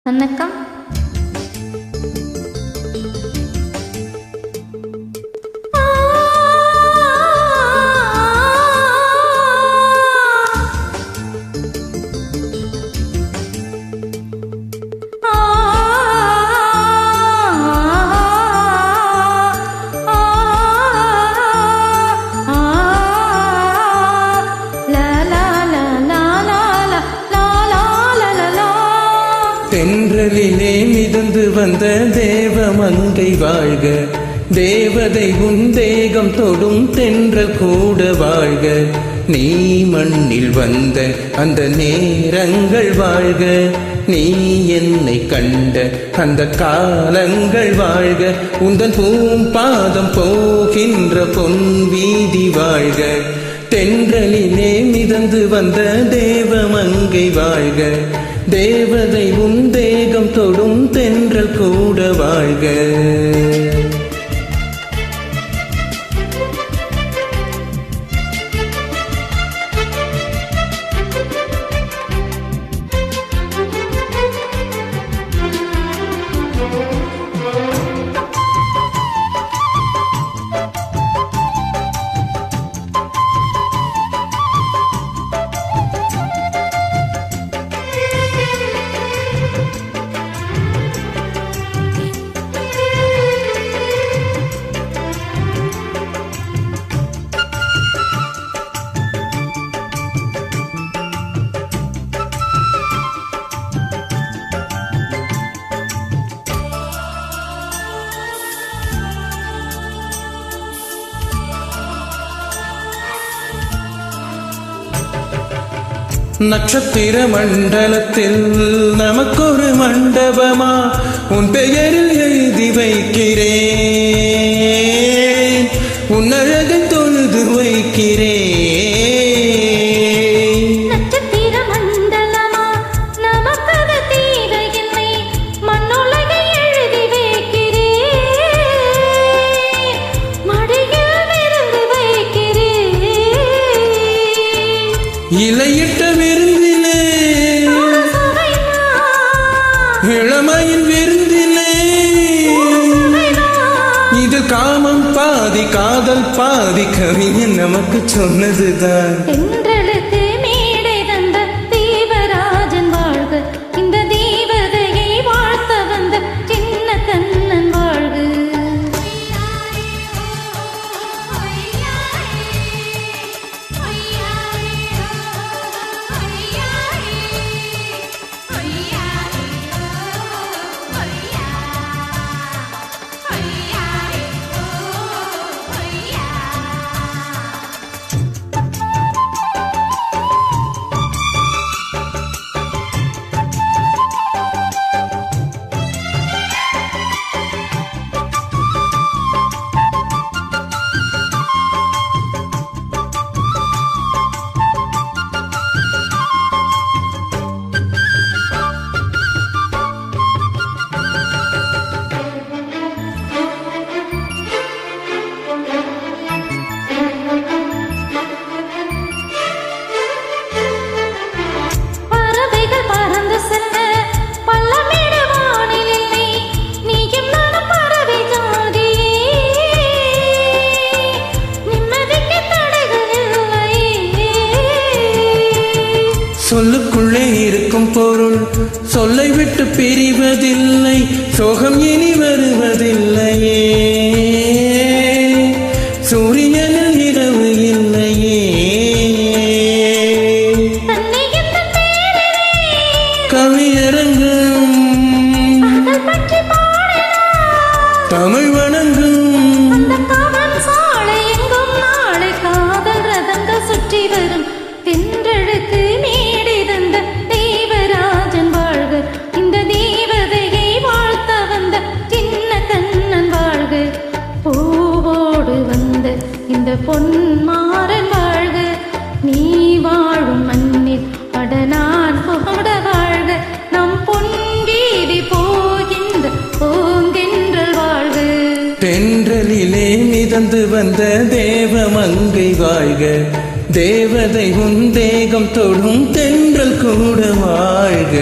வணக்கம். தென்றலிலே மிதந்து வந்த தேவமங்கை வாழ்க, தேவதை உன் தேகம் தொடும் தென்றல் கூட வாழ்க. நீ மண்ணில் வந்த அந்த நேரங்கள் வாழ்க, நீ என்னை கண்ட அந்த காலங்கள் வாழ்க. உந்தன் பூம்பாதம் போகின்ற பொன் வீதி வாழ்க. தென்றலிலே மிதந்து வந்த தேவமங்கை வாழ்க, தேவதை உன் தேகம் தொடும் தென்றல் கூட வாழ்க. நட்சத்திர மண்டலத்தில் நமக்கொரு மண்டபமா உன் பெயரில் எழுதி வைக்கிறேன், உன் அழகை தொழுது வைக்கிறேன். இலையிட்ட விருந்திலே இளமையின் விருந்திலே, இது காமம் பாதி காதல் பாதி கவிஞன் நமக்கு சொன்னதுதான். சொல்லுக்குள்ளே இருக்கும் பொருள் சொல்லை விட்டு பிரிவதில்லை, சோகம் இனி வருவதில்லையே. சூரியனில் இரவு இல்லையே, கவியரங்கும் தமிழ் வணங்கும் சுற்றி வரும் தென்றலுக்கு பொன்மாறன் வாழ்க, நீ வாழும் மண்ணில் அடனான் போட வாழ்க, நம் பொன்வீதி போகின்ற பூங்கென்றல் வாழ்க. தென்றலிலே மிதந்து வந்த தேவமங்கை வாழ்க, தேவதை உன் தேகம் தொடும் தென்றல் கூட வாழ்க.